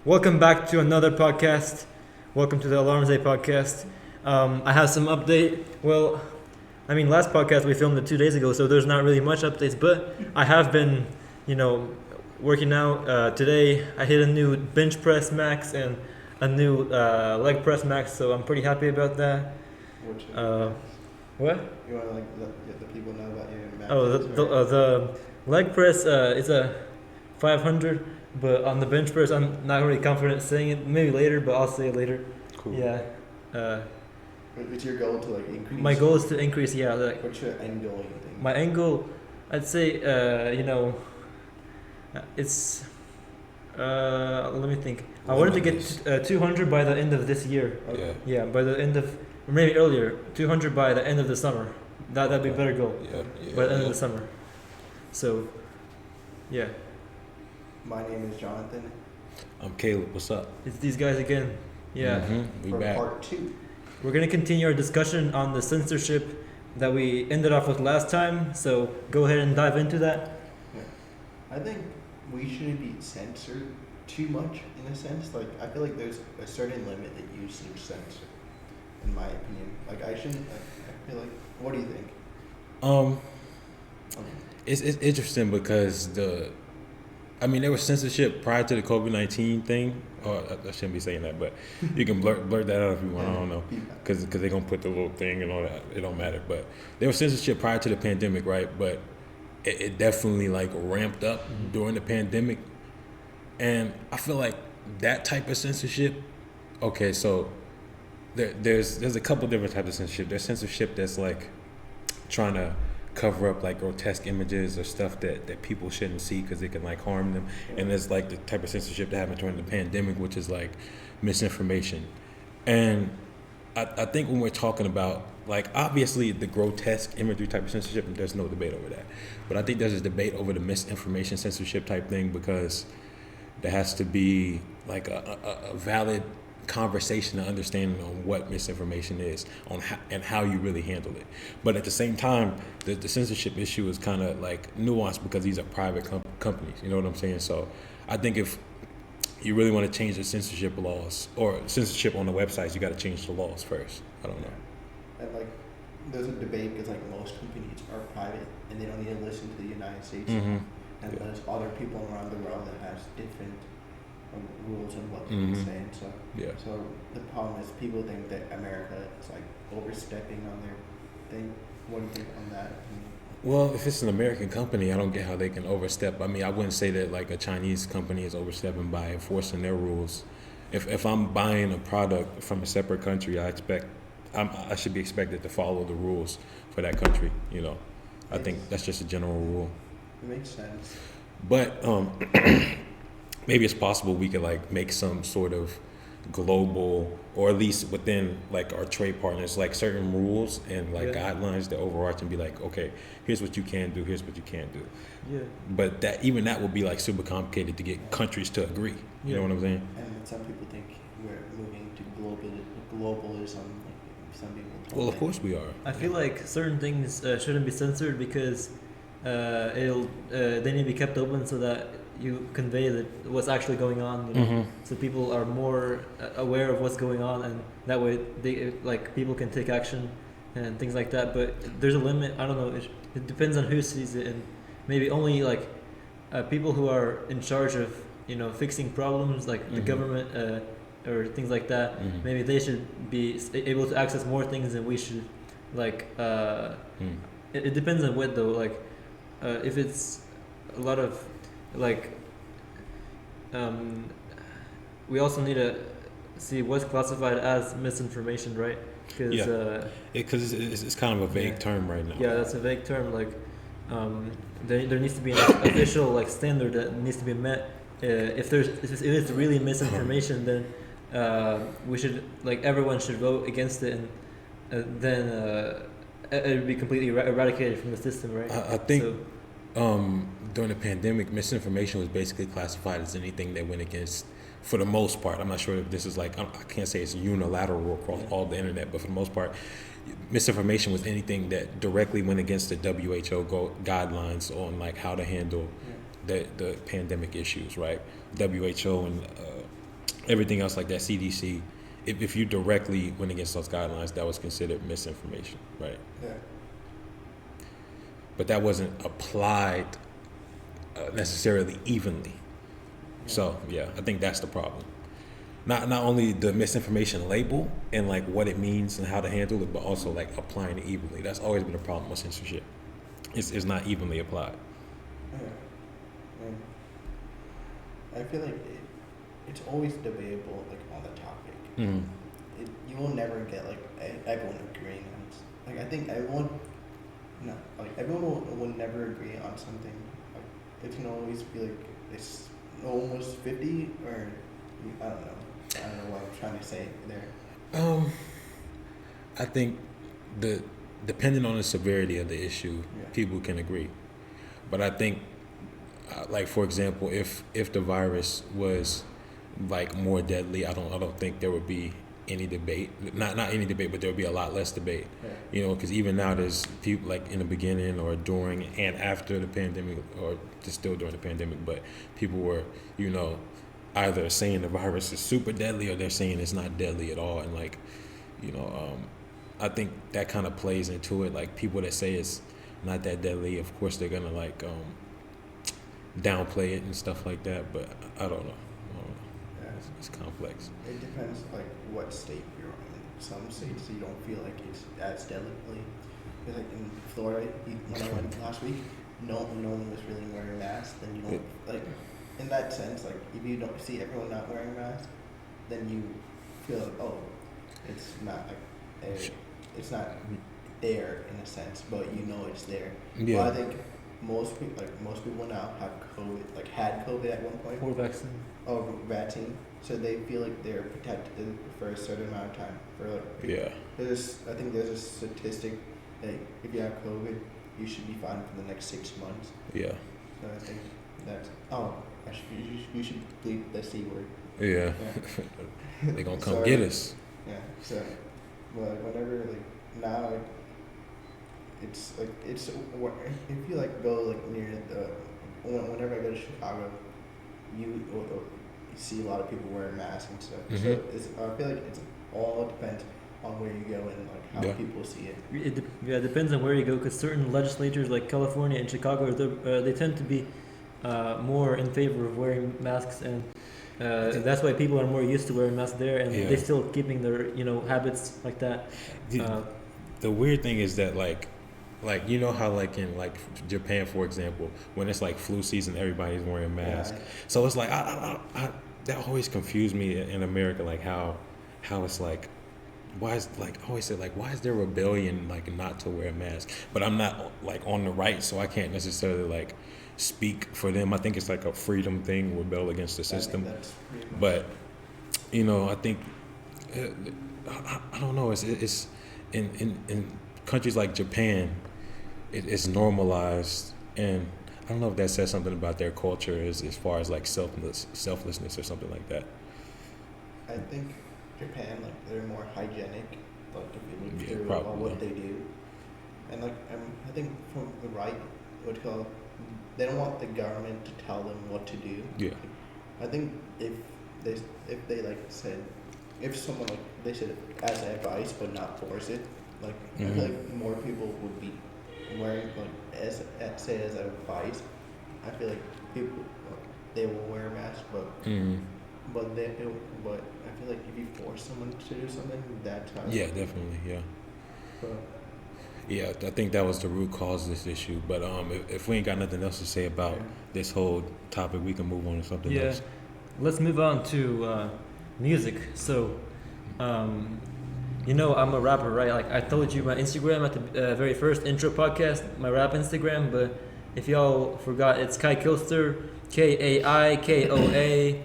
Welcome back to another podcast. Welcome to the Alarms Day podcast. I have some update. Well, last podcast we filmed it 2 days ago, so there's not really much updates. But I have been, working out. Today I hit a new bench press max and a new leg press max, so I'm pretty happy about that. What? You want to let the people know about your max? Oh, the leg press is a 500. But on the bench press, I'm not really confident saying it. Maybe later, but I'll say it later. Cool. Yeah. What's your goal to increase? My goal is to increase. Yeah. What's your end goal? You think? My end goal, I'd say, it's. Let me think. I wanted to get 200 by the end of this year. Okay. Yeah. By the end of, or maybe earlier, 200 by the end of the summer. That'd be a better goal. Yeah. By the end of the summer. So, yeah. My name is Jonathan. I'm Caleb. What's up? It's these guys again. Yeah. We For back. part 2. We're going to continue our discussion on the censorship that we ended off with last time, so go ahead and dive into that. Yeah. I think we shouldn't be censored too much in a sense. I feel like there's a certain limit that you should censor, in my opinion. I shouldn't. I feel like. What do you think? It's interesting because there was censorship prior to the COVID-19 thing. Oh, I shouldn't be saying that, but you can blurt that out if you want. I don't know, because they're gonna put the little thing and all that. It don't matter. But there was censorship prior to the pandemic, right? But it definitely ramped up during the pandemic, and I feel like that type of censorship. Okay, so there's a couple different types of censorship. There's censorship that's trying to cover up grotesque images or stuff that people shouldn't see because it can harm them, and there's the type of censorship that happened during the pandemic, which is misinformation. And I think when we're talking about obviously the grotesque imagery type of censorship, there's no debate over that, but I think there's a debate over the misinformation censorship type thing, because there has to be a valid conversation and understanding on what misinformation is and how you really handle it. But at the same time, the censorship issue is kind of nuanced because these are private companies, you know what I'm saying? So I think if you really want to change the censorship laws or censorship on the websites, you got to change the laws first. I don't know. And there's a debate because most companies are private and they don't even listen to the United States. Mm-hmm. And there's other people around the world that has different rules and what they can say. And so the problem is people think that America is overstepping on their thing. What do you think on that? Well, if it's an American company, I don't get how they can overstep. I wouldn't say that a Chinese company is overstepping by enforcing their rules. If I'm buying a product from a separate country, I should be expected to follow the rules for that country. I think that's just a general rule. It makes sense. But maybe it's possible we could make some sort of global, or at least within our trade partners, certain rules and guidelines that overarch and be okay, here's what you can do, here's what you can't do. Yeah. But that would be super complicated to get countries to agree. You know what I'm saying? And some people think we're moving to globalism. Some people. Well, of course we are. I feel like certain things shouldn't be censored because they need to be kept open so that you convey what's actually going on, so people are more aware of what's going on, and that way they people can take action and things like that. But there's a limit. I don't know. It depends on who sees it, and maybe only people who are in charge of fixing problems, the government or things like that. Maybe they should be able to access more things than we should. It depends on what though. If it's a lot of we also need to see what's classified as misinformation, right? Because it's kind of a vague term right now. Yeah, that's a vague term. There needs to be an official standard that needs to be met. If it's really misinformation, then we should everyone should vote against it, and then it would be completely eradicated from the system, right? I think during the pandemic, misinformation was basically classified as anything that went against, for the most part. I'm not sure if this is I can't say it's unilateral across all the internet, but for the most part, misinformation was anything that directly went against the WHO guidelines on how to handle the pandemic issues, right? WHO and everything else like that CDC, if you directly went against those guidelines, that was considered misinformation, right? Yeah. But that wasn't applied necessarily evenly. So yeah, I think that's the problem. Not only the misinformation label and like what it means and how to handle it, but also like applying it evenly. That's always been a problem with censorship. It's not evenly applied. Yeah. I feel like it's always debatable, like on the topic. Mm-hmm. You will never get like everyone agreeing on. Like I think everyone will never agree on something. Like it can always be like it's almost 50 or I don't know. I don't know what I'm trying to say there. I think depending on the severity of the issue, people can agree. But I think, like for example, if the virus was like more deadly, I don't think there would be any debate. Not any debate, but there would be a lot less debate. Yeah. You know, because even now there's people like in the beginning or during and after the pandemic, or just still during the pandemic, but people were, you know, either saying the virus is super deadly or they're saying it's not deadly at all. And like, you know, I think that kind of plays into it. Like people that say it's not that deadly, of course they're gonna like downplay it and stuff like that. But I don't know. Yeah. It's complex. It depends like what state you're in. Some states you don't feel like it's as deadly. Because like in Florida, when I went last week, no one was really wearing masks. Then you don't like. In that sense, like if you don't see everyone not wearing a mask, then you feel like, oh, it's not it's not there in a sense, but you know it's there. Yeah. Well, I think most people now have COVID, like had COVID at one point. Or vaccine. Or vaccine, so they feel like they're protected for a certain amount of time. For like, I think there's a statistic that if you have COVID, you should be fine for the next 6 months. Yeah. So I think that's you should bleep the C word. Yeah. They're gonna come get us. Yeah. So, but whenever like now, like, it's like if you like go like near whenever I go to Chicago, you see a lot of people wearing masks and stuff. Mm-hmm. So I feel like it's all depends on where you go and like how people see it. It depends on where you go, because certain legislatures like California and Chicago, they tend to be more in favor of wearing masks, and that's why people are more used to wearing masks there, and they're still keeping their habits like that. The weird thing is that like you know how like in like Japan, for example, when it's like flu season, everybody's wearing masks. Yeah. So it's like I that always confused me in America, like how it's like, why is like I always say like, why is there rebellion like not to wear a mask? But I'm not like on the right, so I can't necessarily like speak for them. I think it's like a freedom thing, rebel against the system. But I think I don't know. It's in countries like Japan, it's normalized, and I don't know if that says something about their culture as far as like selflessness or something like that. I think Japan, like they're more hygienic, like if you look through what they do, and like I think from the right, they don't want the government to tell them what to do. Yeah. I think if they like said, if someone like they said as advice but not force it, like I feel like more people would be wearing like as advice. I feel like people they will wear a mask, but but I feel like if you force someone to do something, that's how. Yeah, definitely, yeah. But, yeah, I think that was the root cause of this issue. But if we ain't got nothing else to say about this whole topic, we can move on to something else. Let's move on to music. So, I'm a rapper, right? Like I told you my Instagram at the very first intro podcast, my rap Instagram. But if y'all forgot, it's KaiKoaster, KaiKoaster.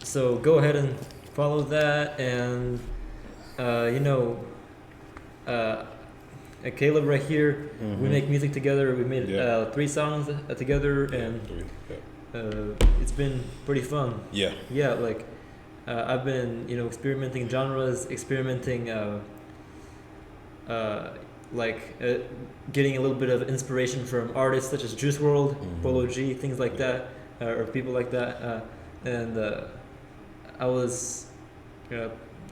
So go ahead and follow that, and Caleb right here, we make music together. We made 3 songs together, and it's been pretty fun. Yeah, like I've been experimenting genres, getting a little bit of inspiration from artists such as Juice WRLD, Polo G, things like that, or people like that. and I was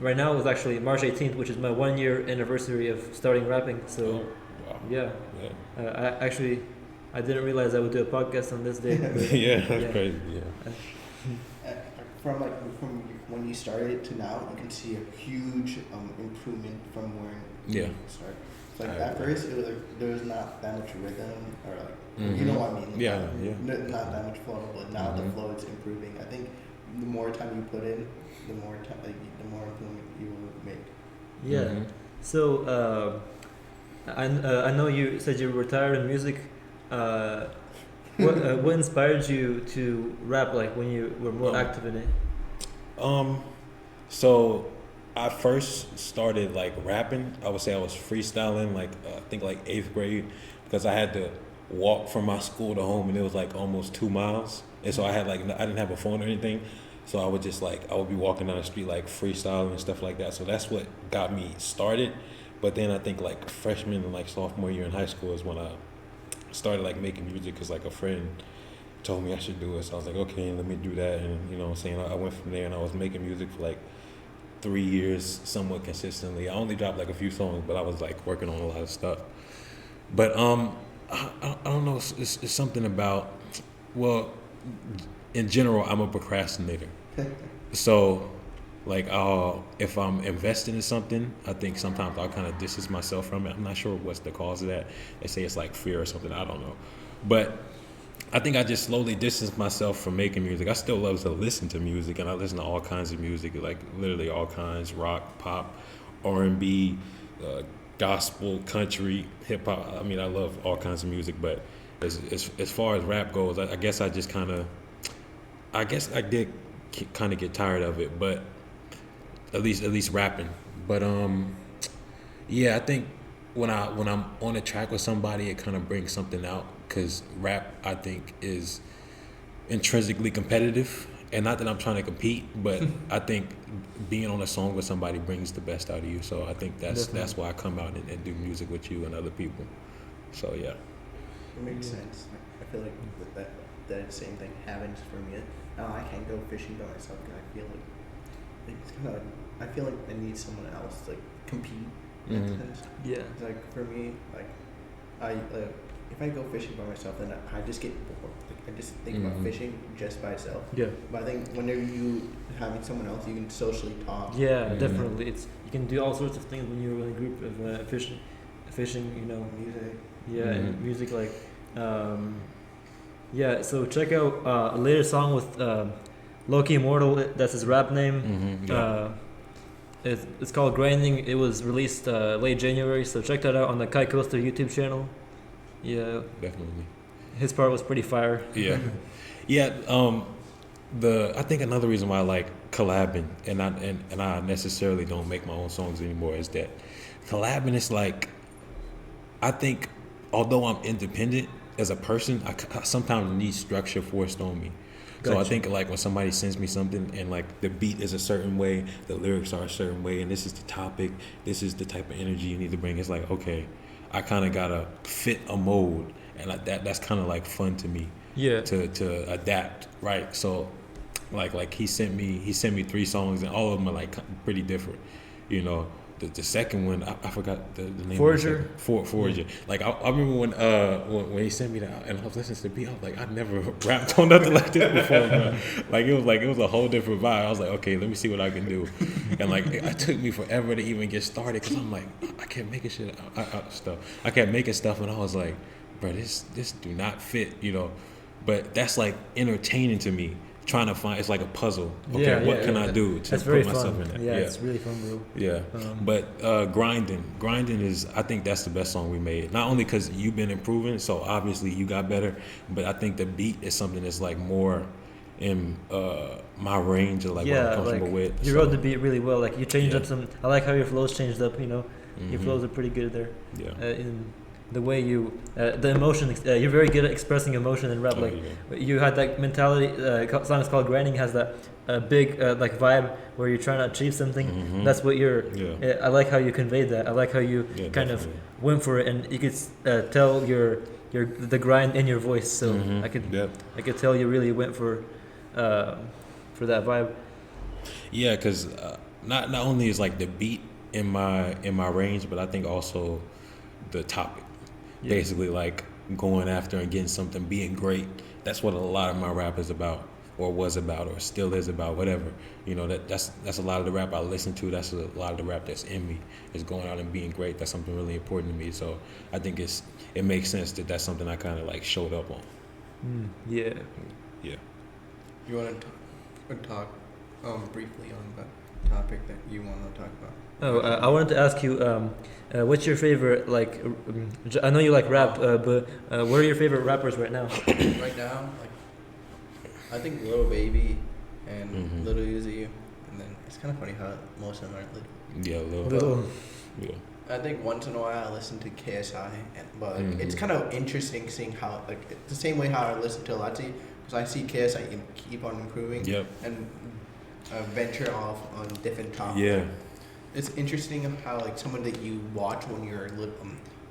right now it was actually March 18th, which is my 1 year anniversary of starting rapping. So Oh, wow. yeah, Yeah. I didn't realize I would do a podcast on this day. But, Yeah, that's yeah. crazy. Yeah. From when you started to now, you can see a huge improvement from when Yeah. you started. Like I at agree. first, it was like there was not that much rhythm, or like Mhm. you know what I mean. Like, Yeah, yeah. Not that much flow, but now the Mhm. flow is improving. I think the more time you put in, the more time, like the more improvement you will make. Yeah. Mhm. So I know you said you were retired in music. What inspired you to rap like when you were more active in it? So I first started like rapping. I would say I was freestyling like I think like 8th grade because I had to walk from my school to home and it was like almost 2 miles. And so I had like I didn't have a phone or anything. So I would just like I would be walking down the street like freestyling and stuff like that. So that's what got me started. But then I think like freshman and like sophomore year in high school is when I started like making music because like a friend told me I should do it. So I was like, okay, let me do that. And you know what I'm saying? I went from there and I was making music for like 3 years somewhat consistently. I only dropped like a few songs, but I was like working on a lot of stuff. But I don't know. It's something about, well, in general, I'm a procrastinator. So like if I'm investing in something, I think sometimes I'll kind of distance myself from it. I'm not sure what's the cause of that. They say it's like fear or something. I don't know. But I think I just slowly distanced myself from making music. I still love to listen to music, and I listen to all kinds of music, like literally all kinds: rock, pop, R&B, gospel, country, hip hop. I mean, I love all kinds of music. But as far as rap goes, I guess I just kind of, I guess I did kind of get tired of it. But at least rapping. But yeah, I think when I'm on a track with somebody, it kind of brings something out. Because rap, I think, is intrinsically competitive, and not that I'm trying to compete, but I think being on a song with somebody brings the best out of you. So I think that's why I come out and do music with you and other people. So yeah. It makes sense. I feel like that same thing happens for me. Now I can't go fishing by myself because I feel like it's kind of. I feel like I need someone else to like compete. In that sense. Yeah. It's like for me, like I if I go fishing by myself, then I just get bored. Like I just think about fishing just by itself. Yeah. But I think whenever you having someone else, you can socially talk. Yeah, definitely. You can do all sorts of things when you're in a group of fishing. You know, Music. yeah, and music like, yeah. So check out a later song with Lowkey Immortal. That's his rap name. Yeah. It's called Grinding. It was released late January. So check that out on the KaiKoaster YouTube channel. Yeah, Definitely. his part was pretty fire. Yeah. Yeah. I think another reason why I like collabing and I necessarily don't make my own songs anymore is that collabing is like, I think although I'm independent as a person, I sometimes need structure forced on me. So I Gotcha. think like when somebody sends me something and like the beat is a certain way, the lyrics are a certain way, and this is the topic, this is the type of energy you need to bring. It's like, okay, I kind of gotta fit a mold, and that's kind of like fun to me. Yeah. To adapt, right? So like he sent me 3 songs and all of them are like pretty different, you know. The second one I forgot the name. Forager? Forager. Like I remember when he sent me that and I was listening to the beat, I was like, I never rapped on nothing like this before, bro. Like it was a whole different vibe. I was like, okay, let me see what I can do. And like it took me forever to even get started because I'm like, I can't make shit stuff. I kept making stuff and I was like, bro, this do not fit, you know. But that's like entertaining to me. Trying to find, it's like a puzzle. Okay, what can I do to That's put very myself fun. in that? Yeah, it's really fun, bro. Yeah, but grinding is, I think that's the best song we made. Not only because you've been improving, so obviously you got better, but I think the beat is something that's like more in my range of like what I'm comfortable with. You wrote the beat really well. Like you changed Yeah. up some. I like how your flows changed up. You know, your flows are pretty good there. Yeah. In the way you, the emotion. You're very good at expressing emotion in rap. Oh, Like yeah. you had that mentality. Song is called Grinding. Has that big like vibe where you're trying to achieve something. That's what you're. Yeah. I like how you conveyed that. I like how you Yeah, kind definitely. of went for it, and you could tell the grind in your voice. So I could Yep. I could tell you really went for for that vibe. Yeah, because not only is like the beat in my range, but I think also the topic. Yeah. Basically, like going after and getting something, being great. That's what a lot of my rap is about, or was about, or still is about. Whatever, you know. That's a lot of the rap I listen to. That's a lot of the rap that's in me. Is going out and being great. That's something really important to me. So I think it makes sense that that's something I kind of like showed up on. Yeah. Yeah. You want to talk briefly on the topic that you want to talk about? Oh, I wanted to ask you, what's your favorite, like, I know you like rap, but what are your favorite rappers right now? Right now, like, I think Lil Baby and Mhm. Lil Uzi, and then it's kind of funny how most of them aren't little. Yeah, a little. Little. Yeah. I think once in a while I listen to KSI, but Mhm. it's kind of interesting seeing how, like, it's the same way how I listen to Lowkey, because I see KSI keep on improving Yep. and venture off on different topics. Yeah. It's interesting of how, like, someone that you watch when you're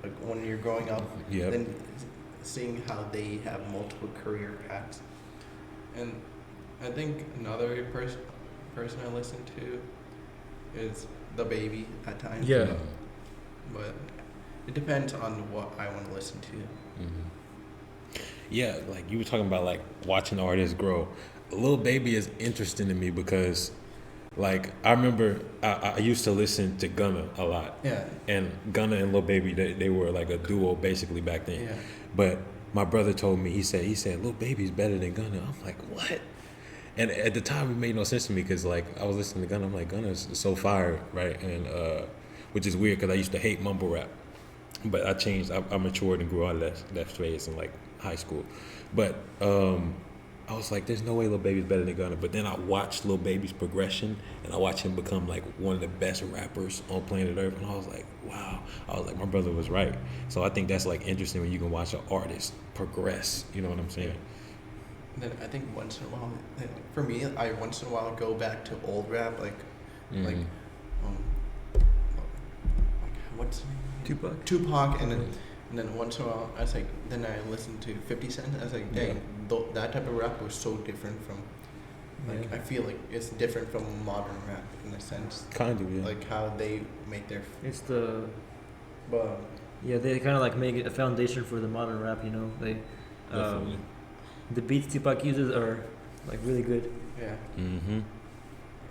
like when you're growing up, Yep. then seeing how they have multiple career paths. And I think another person I listen to is the Baby at times. Yeah. But it depends on what I want to listen to. Yeah, like you were talking about, like watching artists grow. Lil Baby is interesting to me because, like, I remember I used to listen to Gunna a lot, Yeah. and Gunna and Lil Baby they were like a duo basically back then. Yeah. But my brother told me he said Lil Baby's better than Gunna. I'm like, what? And at the time it made no sense to me because like I was listening to Gunna, I'm like, Gunna's so fire, right? And which is weird because I used to hate mumble rap, but I changed. I matured and grew out of that phase in like high school. But I was like, there's no way Lil Baby's better than Gunna. But then I watched Lil Baby's progression, and I watched him become like one of the best rappers on planet Earth. And I was like, wow. I was like, my brother was right. So I think that's like interesting when you can watch an artist progress. You know what I'm saying? And then I think once in a while, for me, I once in a while go back to old rap, like Mhm. what's his name? Tupac? Tupac, and then once in a while, I was like, then I listened to 50 Cent. I was like, dang, that type of rap was so different from, like, Yeah. I feel like it's different from modern rap in a sense, Kind of, yeah. like how they make their, It's the, but yeah, they kind of like make it a foundation for the modern rap, you know? They, Definitely. the beats Tupac uses are like really good. yeah, Mm-hmm.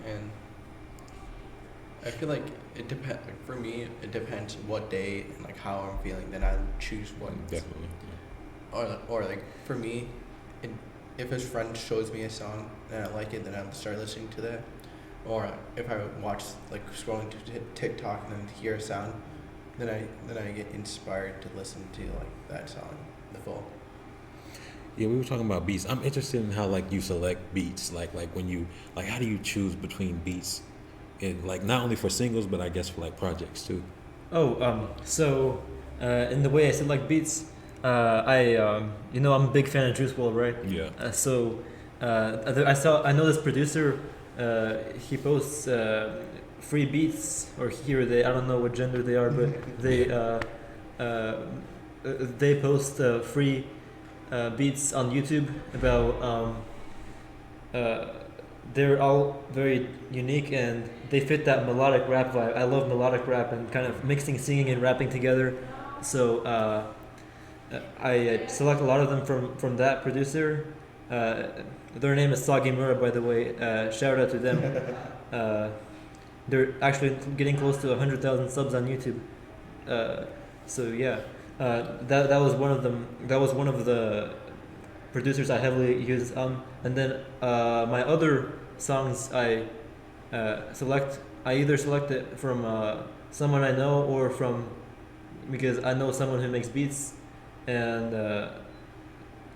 and I feel like it depends. Like for me, it depends what day and like how I'm feeling. Then I choose what. Definitely. Or like for me, if his friend shows me a song and I like it, then I'll start listening to that. Or if I watch like scrolling to TikTok and then hear a sound, then I get inspired to listen to like that song, the full. Yeah, we were talking about beats. I'm interested in how like you select beats. Like when you like, how do you choose between beats? And like not only for singles, but I guess for like projects too. So in the way I select beats, you know, I'm a big fan of Juice WRLD, right? Yeah. I know this producer, he posts free beats, or he or they, I don't know what gender they are, but they post free beats on YouTube about they're all very unique and they fit that melodic rap vibe. I love melodic rap and kind of mixing singing and rapping together. So I select a lot of them from that producer. Their name is Sagi Mura, by the way. Shout out to them. They're actually getting close to 100,000 subs on YouTube. So yeah, that was one of them. That was one of the producers I heavily use. And then my other songs I either select it from someone I know or from because I know someone who makes beats, and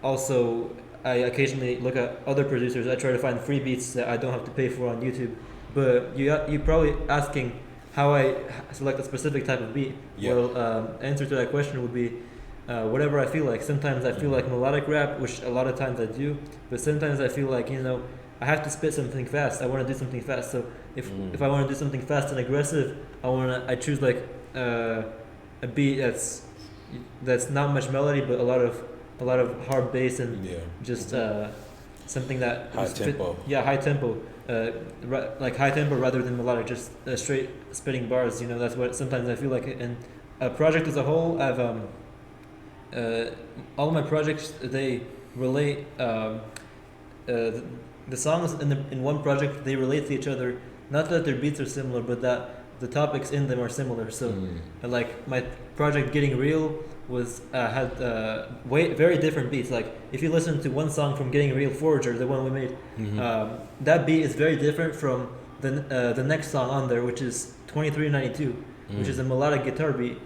also I occasionally look at other producers. I try to find free beats that I don't have to pay for on YouTube. But you're probably asking how I select a specific type of beat. Yeah. Well, answer to that question would be whatever I feel like. Sometimes I feel like melodic rap, which a lot of times I do, but sometimes I feel like, you know, I have to spit something fast. I want to do something fast. So if I want to do something fast and aggressive, I choose like a beat that's not much melody, but a lot of hard bass and Yeah. just something that High was tempo. high tempo, like high tempo rather than melodic, just straight spitting bars. You know, that's what sometimes I feel like. And a project as a whole, I've all my projects they relate. The songs in one project they relate to each other. Not that their beats are similar, but that the topics in them are similar. So, like my project "Getting Real" was had very different beats. Like if you listen to one song from "Getting Real" Forager, the one we made, that beat is very different from the next song on there, which is 2392, which is a melodic guitar beat.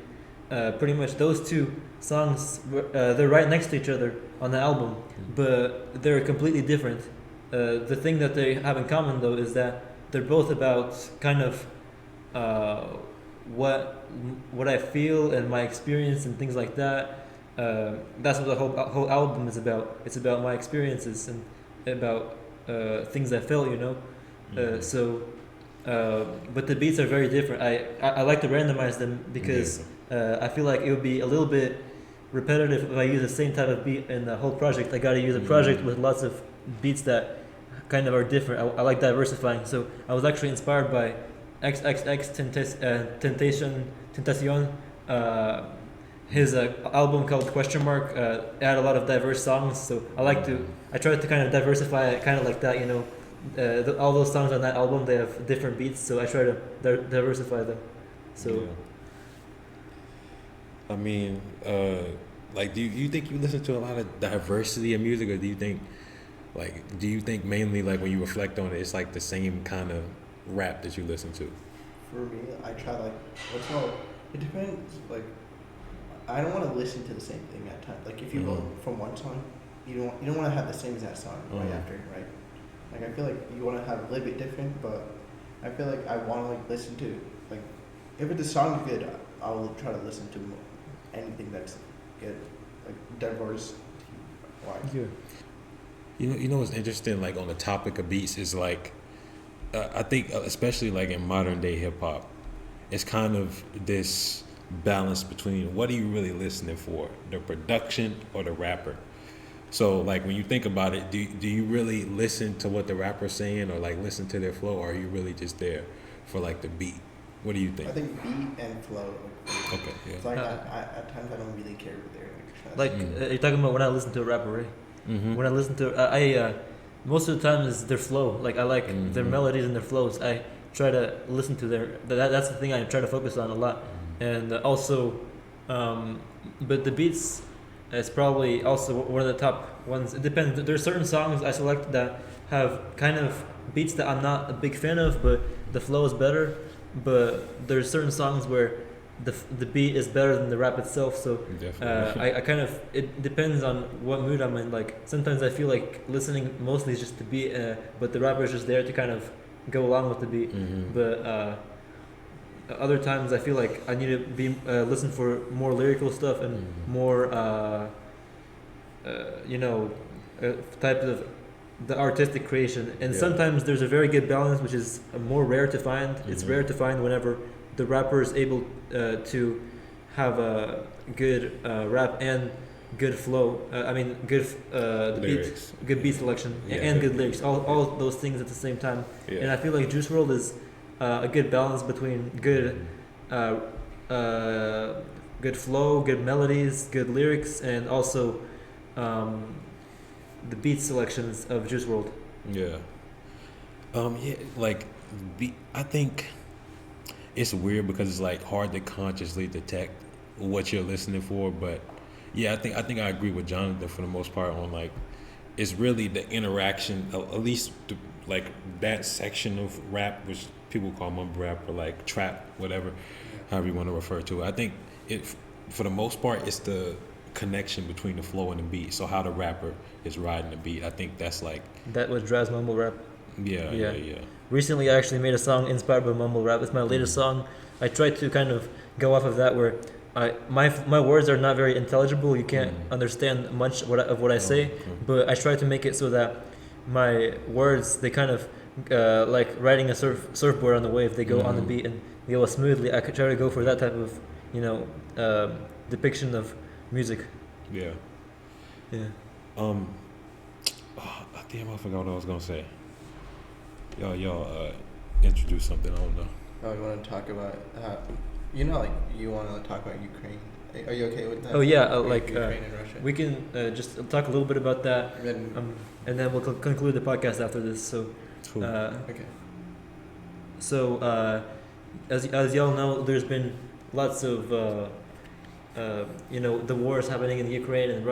Pretty much those two songs they're right next to each other on the album, but they're completely different. The thing that they have in common though is that they're both about kind of what I feel and my experience and things like that. That's what the whole album is about. It's about my experiences and about things I felt, you know. But the beats are very different. I like to randomize them because I feel like it would be a little bit repetitive if I use the same type of beat in the whole project. I gotta use a project with lots of beats that kind of are different. I like diversifying. So I was actually inspired by Tentacion. His album called Question Mark had a lot of diverse songs. So I tried to kind of diversify it, kind of like that, you know. All those songs on that album they have different beats, so I try to diversify them. So, I mean, like, do you think you listen to a lot of diversity of music, or do you think mainly like when you reflect on it, it's like the same kind of rap that you listen to? For me, I try it depends. Like, I don't want to listen to the same thing at times. Like, if you go from one song, you don't want to have the same as that song right after, right? Like, I feel like you want to have a little bit different, but I feel like I want to like listen to like if the song is good, I will try to listen to anything that's good, like diverse. yeah. You know what's interesting? Like on the topic of beats is like, I think especially like in modern day hip hop, it's kind of this balance between what are you really listening for, the production or the rapper. So like when you think about it, do you really listen to what the rapper's saying or like listen to their flow, or are you really just there for like the beat? What do you think? I think beat and flow. Okay, yeah. It's like at times I don't really care what they're Like you're talking about when I listen to a rapper, right? Mm-hmm. When I listen to I most of the time is their flow. Like I like their melodies and their flows. I try to listen to that's the thing I try to focus on a lot. And also but the beats is probably also one of the top ones. It depends. There are certain songs I select that have kind of beats that I'm not a big fan of, but the flow is better. But there's certain songs where the beat is better than the rap itself. So I kind of, it depends on what mood I'm in. Like sometimes I feel like listening mostly is just the beat, but the rapper is just there to kind of go along with the beat. But other times I feel like I need to be listen for more lyrical stuff and more type of the artistic creation. And sometimes there's a very good balance, which is more rare to find. It's rare to find whenever the rapper is able to have a good rap and good flow. Lyrics. Good beat selection and good lyrics. All those things at the same time. Yeah. And I feel like Juice WRLD is a good balance between good good flow, good melodies, good lyrics, and also the beat selections of Juice WRLD. Yeah. I think it's weird because it's like hard to consciously detect what you're listening for, but yeah, I think I agree with Jonathan for the most part on like it's really the interaction, at least like that section of rap, which people call mumble rap or like trap, whatever, however you want to refer to it. I think it, for the most part, it's the connection between the flow and the beat. So how the rapper is riding the beat. I think that's like that what drives mumble rap. Yeah. Recently, I actually made a song inspired by mumble rap. It's my latest song. I tried to kind of go off of that, where my words are not very intelligible. You can't understand much of what I say, but I try to make it so that my words, they kind of like riding a surfboard on the wave. They go on the beat and they go smoothly. I could try to go for that type of depiction of music. Yeah. Yeah. I Damn, I forgot what I was gonna say. Y'all introduce something. I don't know. Oh, you want to talk about you want to talk about Ukraine? Are you okay with that? Oh yeah, Ukraine and Russia. we can just talk a little bit about that, and then we'll conclude the podcast after this. So, Cool. Okay. So, as y'all know, there's been lots of the wars happening in Ukraine and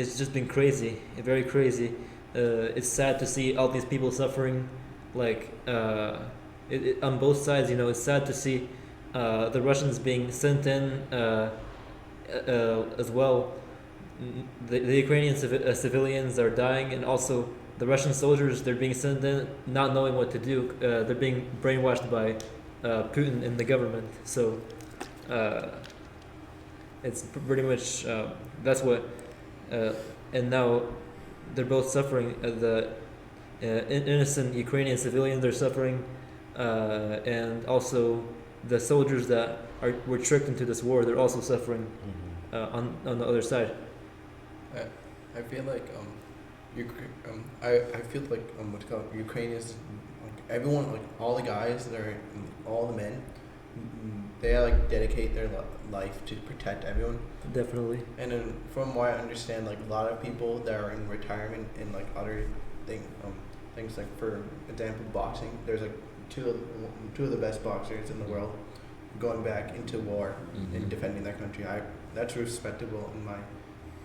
it's just been crazy, very crazy. It's sad to see all these people suffering, on both sides. It's sad to see the Russians being sent in as well. The Ukrainian civilians are dying, and also the Russian soldiers, they're being sent in not knowing what to do. They're being brainwashed by Putin and the government. So it's pretty much that's what. And now they're both suffering. The innocent Ukrainian civilians are suffering, and also the soldiers that were tricked into this war, they're also suffering on the other side. I feel like I feel like what's it called, Ukraine is like everyone, like all the guys that are all the men, they like dedicate their life to protect everyone. Definitely. And then from what I understand, like a lot of people that are in retirement and like other things like, for example, boxing. There's like two of the best boxers in the world going back into war and defending their country. That's respectable in my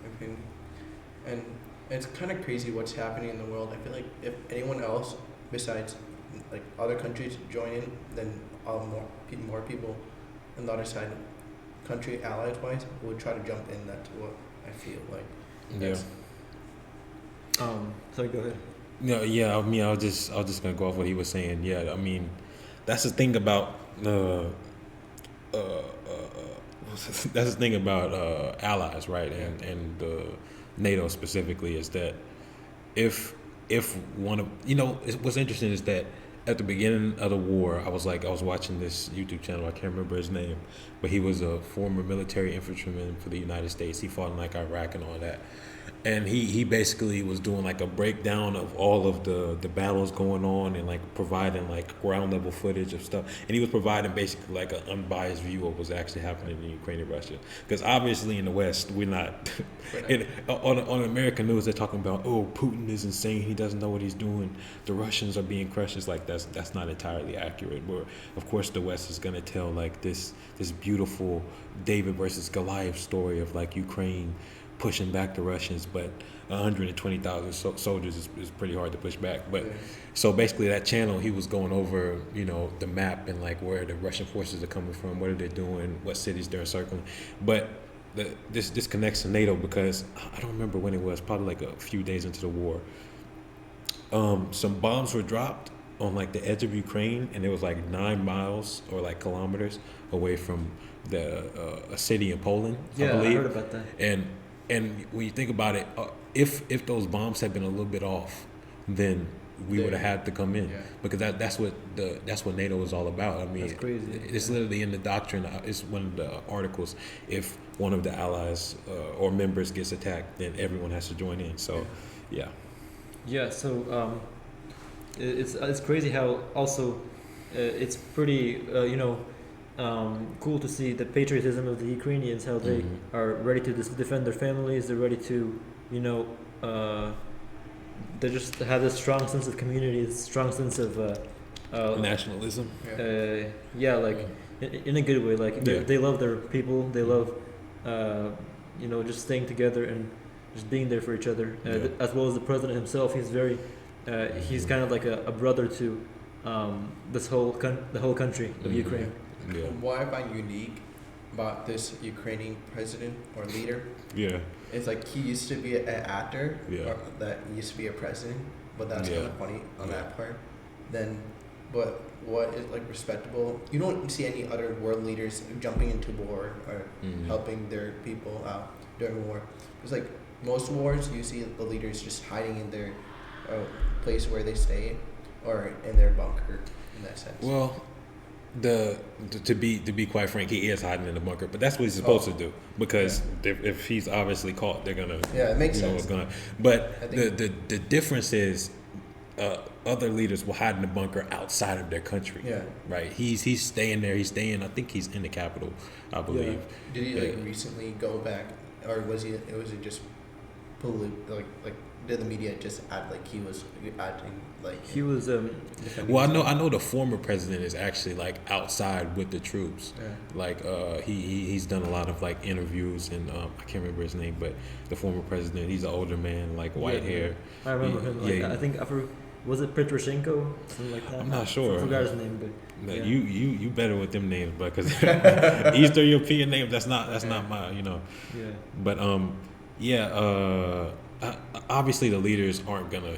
opinion. And it's kind of crazy what's happening in the world. I feel like if anyone else besides like other countries join in, then more people on the other side, country allies wise, would try to jump in. That's what I feel like. Yeah. Sorry, go ahead. No, yeah. I mean, I was just gonna go off what he was saying. Yeah, I mean, that's the thing about allies, right? And NATO specifically is that if one of what's interesting is that at the beginning of the war, I was watching this YouTube channel. I can't remember his name, but he was a former military infantryman for the United States. He fought in like Iraq and all that. And he basically was doing like a breakdown of all of the battles going on and like providing like ground level footage of stuff. And he was providing basically like an unbiased view of what was actually happening in Ukraine and Russia. Because obviously in the West, we're not. On American news, they're talking about, oh, Putin is insane. He doesn't know what he's doing. The Russians are being crushed. It's like that's not entirely accurate. Where of course the West is going to tell like this beautiful David versus Goliath story of like Ukraine pushing back the Russians, but 120,000 soldiers is pretty hard to push back. But so basically that channel, he was going over, the map and like where the Russian forces are coming from, what are they doing, what cities they're encircling. But this connects to NATO because I don't remember when it was, probably like a few days into the war. Some bombs were dropped on like the edge of Ukraine, and it was like 9 miles or like kilometers away from a city in Poland. Yeah, I believe. I heard about that. And when you think about it, if those bombs had been a little bit off, then we would have had to come in, because that's what NATO is all about. I mean, that's crazy. It's literally in the doctrine. It's one of the articles. If one of the allies or members gets attacked, then everyone has to join in. So, yeah. Yeah. So it's crazy how also it's pretty cool to see the patriotism of the Ukrainians, how they are ready to defend their families. They're ready to, they just have this strong sense of community, this strong sense of nationalism. In a good way. Like they love their people. They love, just staying together and just being there for each other. As well as the president himself, he's very, he's kind of like a brother to the whole country of Ukraine. Yeah. What I find unique about this Ukrainian president or leader, it's like he used to be an actor, or that used to be a president, but that's kind of funny on that part. Then, but what is like respectable? You don't see any other world leaders jumping into war or helping their people out during war. It's like most wars, you see the leaders just hiding in their place where they stay or in their bunker. In that sense. Well, To be quite frank, he is hiding in the bunker, but that's what he's supposed to do because if he's obviously caught, they're gonna it makes you know sense. what's gonna. But the difference is other leaders will hide in the bunker outside of their country. Yeah. Right. He's staying there. He's staying. I think he's in the capital. I believe. Did he like recently go back, or was it just like did the media just act like he was acting like He was Well, I know the former president is actually like outside with the troops. Yeah. Like he's done a lot of like interviews and I can't remember his name, but the former president, he's an older man, like white hair. I remember him. Like, I think was it Petroshenko, something like that. I'm not sure. I forgot his name, but No, yeah. you better with them names, but because Eastern European names, that's not my Yeah. But obviously the leaders aren't gonna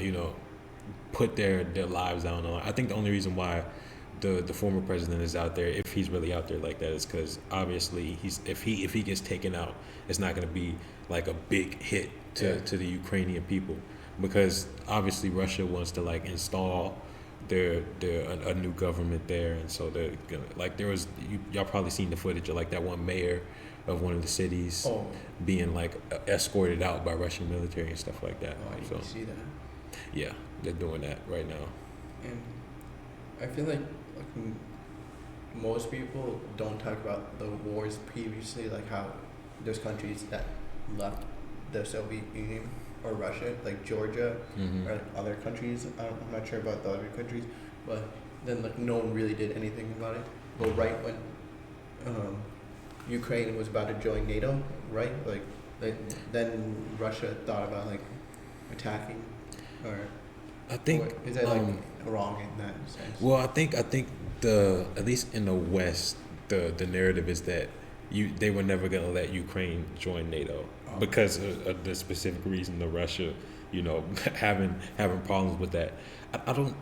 put their lives down on. I think the only reason why the former president is out there, if he's really out there like that, is because obviously if he gets taken out, it's not gonna be like a big hit to the Ukrainian people, because obviously Russia wants to like install a new government there, and so they're gonna like y'all probably seen the footage of like that one mayor of one of the cities being like escorted out by Russian military and stuff like that. I didn't see that. Yeah, they're doing that right now. And I feel like most people don't talk about the wars previously, like how there's countries that left the Soviet Union or Russia, like Georgia, or like other countries. I'm not sure about the other countries, but then like no one really did anything about it. But right when Ukraine was about to join NATO, right? Like then Russia thought about like attacking, or I think or is that like wrong in that sense? Well, I think at least in the West, the narrative is that they were never gonna let Ukraine join NATO because of the specific reason of Russia, having problems with that. I don't.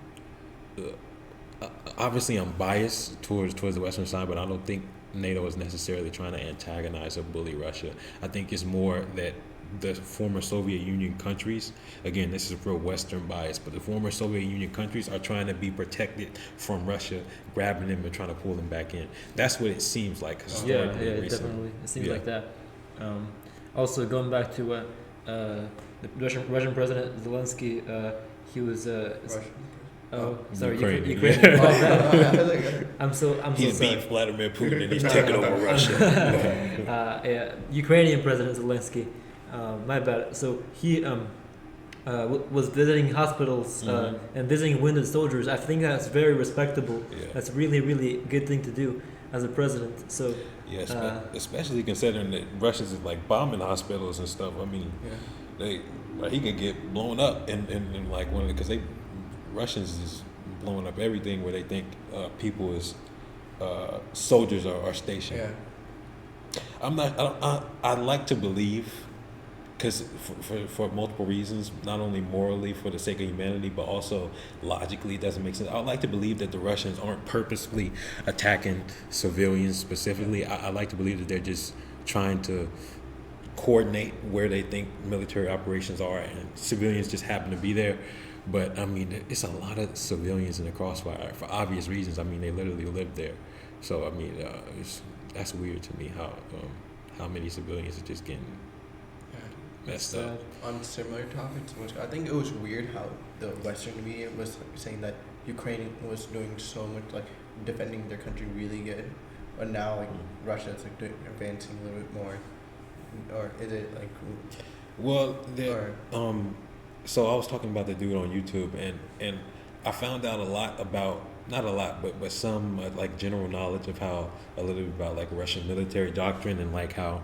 Obviously, I'm biased towards the Western side, but I don't think NATO is necessarily trying to antagonize or bully Russia. I think it's more that the former Soviet Union countries, again, this is real Western bias, but the former Soviet Union countries are trying to be protected from Russia grabbing them and trying to pull them back in. That's what it seems like historically. Yeah, definitely. It seems like that. Also, going back to what the Russian President Zelensky, he was Russian. Oh, sorry, Ukrainian. I'm so He's sorry. beat Vladimir Putin and he's taking over Russia. Ukrainian President Zelensky. My bad. So he was visiting hospitals and visiting wounded soldiers. I think that's very respectable. Yeah. That's really, really good thing to do as a president. So especially considering that Russians is like bombing hospitals and stuff. I mean, he could get blown up in like one of the, because Russians is blowing up everything where they think people is soldiers are stationed. Yeah. I'd like to believe, because for multiple reasons, not only morally for the sake of humanity, but also logically it doesn't make sense. I'd like to believe that the Russians aren't purposely attacking civilians specifically. I like to believe that they're just trying to coordinate where they think military operations are, and civilians just happen to be there. But I mean, it's a lot of civilians in the crossfire for obvious reasons. I mean, they literally live there. So I mean, that's weird to me how many civilians are just getting messed up. On similar topics, I think it was weird how the Western media was saying that Ukraine was doing so much, like defending their country really good, but now like Russia's like advancing a little bit more, or is it like? Well, so I was talking about the dude on YouTube, and I found out a lot about, not a lot, but some like general knowledge of a little bit about like Russian military doctrine, and like how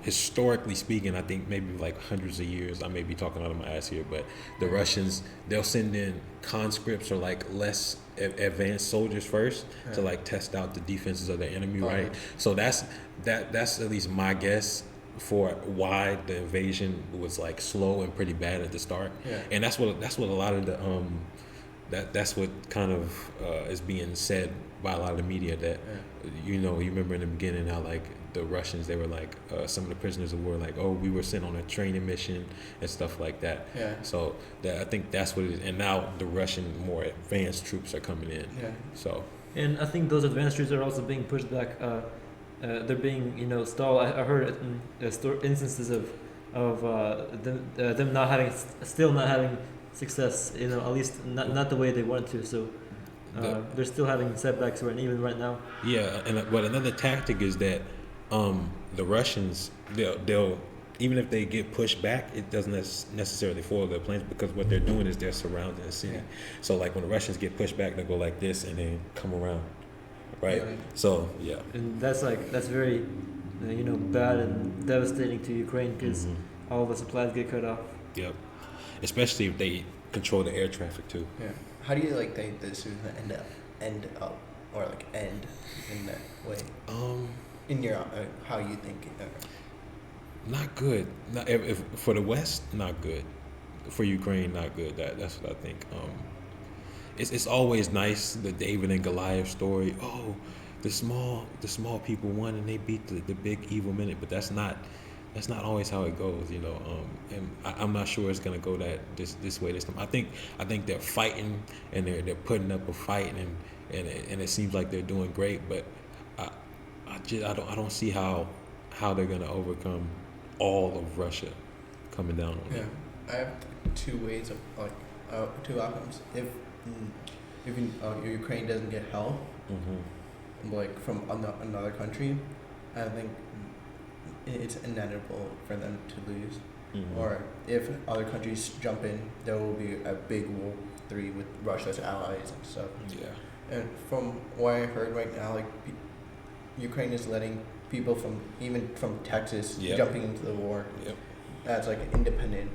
historically speaking, I think maybe like hundreds of years, I may be talking out of my ass here, but the Russians, they'll send in conscripts or like less advanced soldiers first to like test out the defenses of the enemy, right? So that's at least my guess for why the invasion was like slow and pretty bad at the start. And that's what a lot of the that's what kind of is being said by a lot of the media, that you remember in the beginning how like the Russians, they were like some of the prisoners of war, like, oh, we were sent on a training mission and stuff like that. So I think that's what it is. And now the Russian more advanced troops are coming in. So And I think those advanced troops are also being pushed back. They're being, stalled. I heard instances of them not having, still not having success. At least not the way they wanted to. So they're still having setbacks even right now. Yeah, but another tactic is that the Russians they'll even if they get pushed back, it doesn't necessarily foil their plans because what they're doing is they're surrounding the city. Yeah. So like when the Russians get pushed back, they go like this and then come around, right? Yeah. So yeah, and that's very bad and devastating to Ukraine because all the supplies get cut off. Yep, especially if they control the air traffic too. Yeah. How do you think this is gonna end up or end in that way? In your how you think? Not good. Not if for the West, not good. For Ukraine, not good. That's what I think. It's always nice the David and Goliath story. Oh, the small people won and they beat the big evil men. But that's not always how it goes, And I'm not sure it's gonna go this way this time. I think they're fighting and they're putting up a fight and it seems like they're doing great. But I don't see how they're gonna overcome all of Russia coming down on them. I have two ways of two outcomes. If Ukraine doesn't get help, from another country, I think it's inevitable for them to lose. Or if other countries jump in, there will be a big World War III with Russia's allies and stuff. Yeah. And from what I heard right now, Ukraine is letting people from Texas jumping into the war. Yep. That's independent,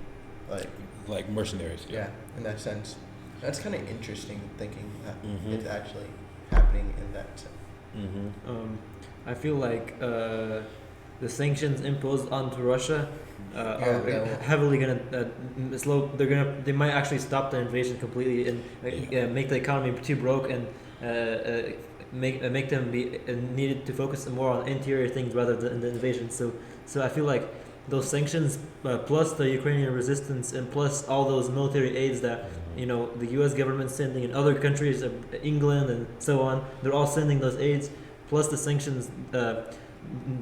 like mercenaries. Yeah, in that sense. That's kind of interesting thinking that it's actually happening in that sense. I feel like the sanctions imposed onto Russia are heavily gonna they might actually stop the invasion completely and make the economy too broke and make them be needed to focus more on interior things rather than the invasion. So I feel like those sanctions plus the Ukrainian resistance and plus all those military aids that the U.S. government's sending in other countries, England and so on, they're all sending those aids plus the sanctions.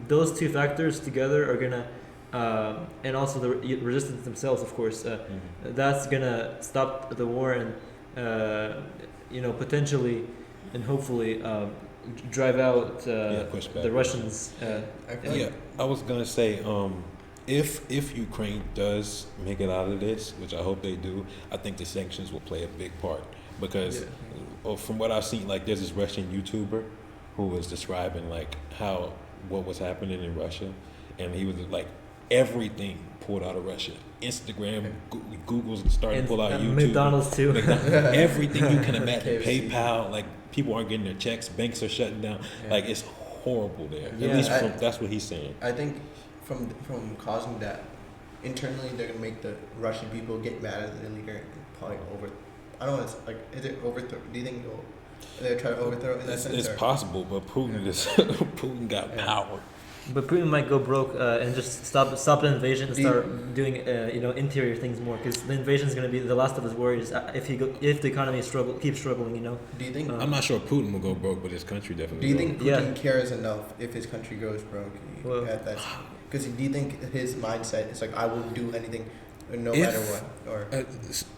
Those two factors together are gonna and also the resistance themselves, of course, that's gonna stop the war and potentially and hopefully drive out the Russians. I was gonna say if Ukraine does make it out of this, which I hope they do, I think the sanctions will play a big part because from what I've seen, there's this Russian YouTuber who was describing what was happening in Russia, and he was everything pulled out of Russia. Instagram, Google's starting to pull out YouTube. McDonald's too. Everything you can imagine. PayPal, people aren't getting their checks. Banks are shutting down. It's horrible there. At least that's what he's saying. I think from causing that, internally they're gonna make the Russian people get mad at the leader and probably I don't know. Is it overthrow? Do you think they'll try to overthrow in that sense? It's possible, but Putin got power. But Putin might go broke and just stop the invasion and start doing interior things more because the invasion is going to be the last of his worries if the economy keeps struggling. Do you think? I'm not sure Putin will go broke, but his country definitely. Do you think Putin cares enough if his country goes broke? Because do you think his mindset is I will do anything no matter what? Or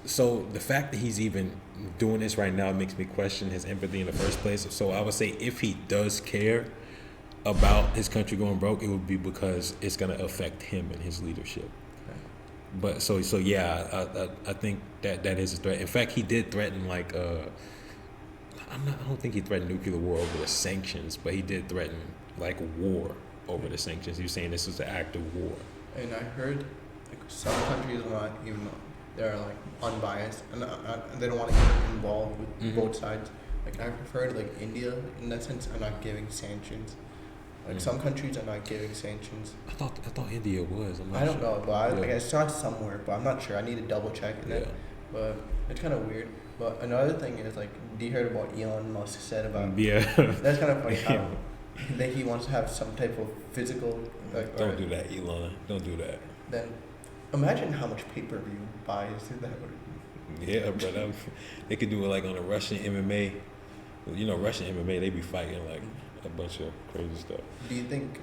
so the fact that he's even doing this right now makes me question his empathy in the first place. So I would say if he does care about his country going broke, it would be because it's going to affect him and his leadership. Okay. But I think that is a threat. In fact, he did threaten I don't think he threatened nuclear war over the sanctions, but he did threaten war over the sanctions. He was saying this was an act of war. And I heard some countries are not even they're unbiased and they don't want to get involved with both sides. I've heard India in that sense are not giving sanctions. Some countries are not giving sanctions. I thought India was. I don't know, but I saw it somewhere, but I'm not sure. I need to double check it. But it's kind of weird. But another thing is do you heard about Elon Musk said about? That's kind of funny how that he wants to have some type of physical. Don't do that, Elon. Don't do that. Then imagine how much pay-per-view buys that would. Yeah, but they could do it on a Russian MMA. You know, Russian MMA, they be fighting like a bunch of crazy stuff. Do you think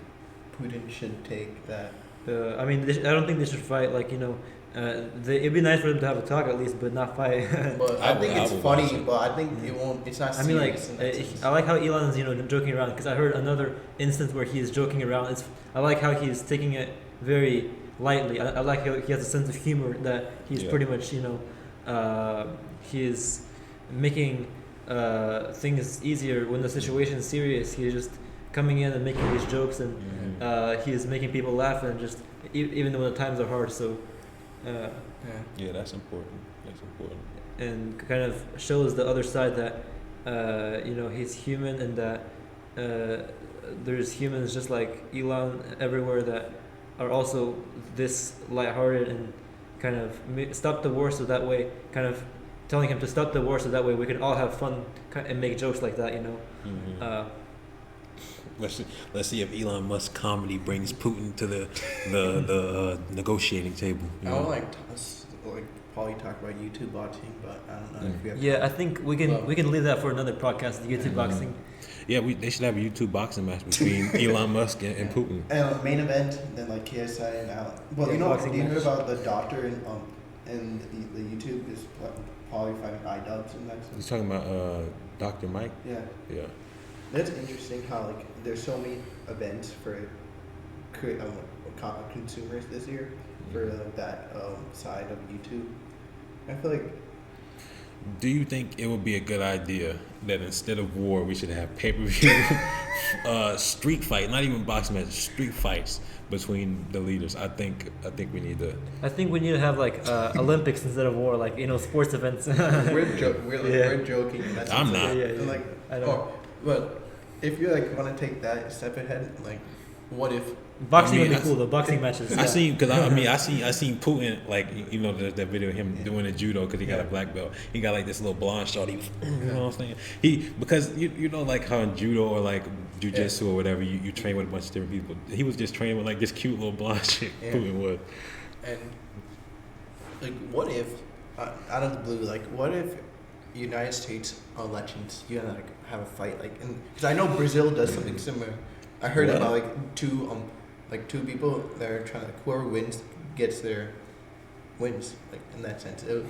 Putin should take that? I mean, I don't think they should fight. Like, you know, it'd be nice for them to have a talk at least, but not fight. But I think it's funny, but I think it won't. It's not. I mean, like, serious I like how Elon's, you know, joking around, because I heard another instance where he's joking around. I like how he's taking it very lightly. I like how he has a sense of humor, that he's pretty much, you know, he is making things easier when the situation is serious. He's just coming in and making these jokes, and he is making people laugh, and just even when the times are hard. So yeah, that's important. That's important. And kind of shows the other side that you know, he's human, and that there's humans just like Elon everywhere that are also this lighthearted, and kind of stop the war, so that way, kind of telling him to stop the war, so that way we can all have fun and make jokes like that, you know. Let's see if Elon Musk comedy brings Putin to the negotiating table. I don't like probably talk about YouTube boxing, but I don't know if we have. Yeah, I think we can leave that for another podcast. The YouTube boxing. Yeah, they should have a YouTube boxing match between Elon Musk and Putin. And main event, then like KSI and Allen. Well, you know, do you hear about the doctor and the YouTube is probably fighting iDubbbz in that sense? He's talking about Dr. Mike. Yeah. Yeah. That's interesting how like there's so many events for consumers this year for that side of YouTube. I feel like. Do you think it would be a good idea that instead of war, we should have pay-per-view street fight, not even boxing matches, street fights between the leaders? I think we need to. I think we need to have like Olympics instead of war, like, you know, sports events. we're joking. That's I'm not. Like, I know. But if you like want to take that step ahead, like, what if boxing would be cool? The boxing matches. I seen, because I seen Putin, like, you know, there's that video of him doing the judo because he got a black belt. He got like this little blonde short. You know what I'm saying? Because you know, like how in judo or like jujitsu or whatever, you train with a bunch of different people. He was just training with like this cute little blonde chick. Putin was. And like, what if out of the blue, like, what if United States elections, you gotta like have a fight, like, because I know Brazil does something similar. I heard about like two people that are trying to, whoever wins gets their wins, like, in that sense. Are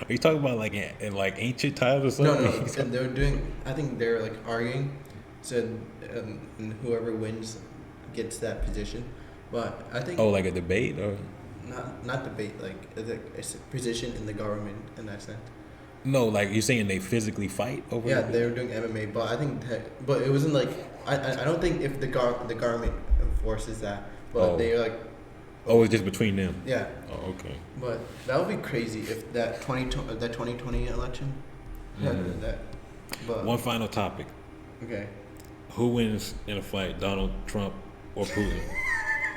you talking about like in like ancient times or something? No. And they're doing. I think they're like arguing, so and whoever wins gets that position. But I think. Oh, like a debate or. Not debate, like it's a position in the government in that sense. No, like you're saying they physically fight over. Yeah, they were doing MMA, but I think but it wasn't like I don't think if the government enforces that, but they like. Oh, it's just between them. Yeah. Oh, okay. But that would be crazy if that 2020 election. Mm-hmm. That. But one final topic. Okay. Who wins in a fight, Donald Trump or Putin?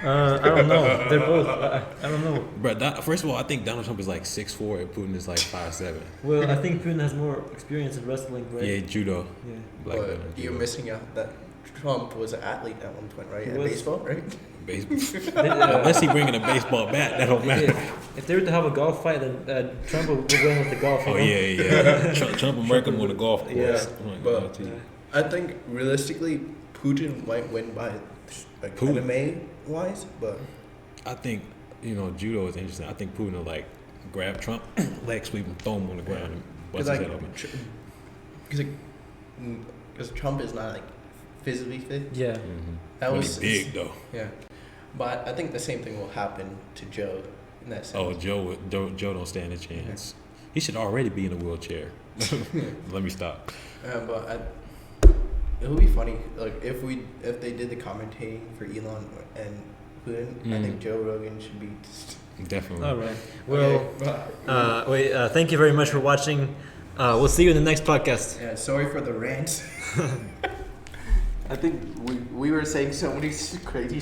I don't know. They're both. I don't know. But first of all, I think Donald Trump is like 6'4" and Putin is like 5'7". Well, I think Putin has more experience in wrestling, right? Yeah, judo. Yeah. Black but belt in you're judo. missing out that Trump was an athlete at one point, right? He At was. baseball, right? Baseball. Unless he bringing a baseball bat, that don't matter. If they were to have a golf fight, then Trump would win with the golf. Oh yeah. Trump America on the golf course. Yeah. But I think realistically, Putin might win by like MMA wise, but I think, you know, judo is interesting. I think Putin will like grab Trump, leg sweep him, throw him on the ground, and bust his head open. Because Trump is not like physically fit. Yeah. Mm-hmm. That But was he's big though. Yeah, but I think the same thing will happen to Joe in that sense. Oh, Joe don't stand a chance. He should already be in a wheelchair. Let me stop. But it would be funny, like if they did the commentating for Elon and Putin. I think Joe Rogan should be. Definitely. All right. Well, thank you very much for watching. We'll see you in the next podcast. Yeah. Sorry for the rant. I think we were saying so many crazy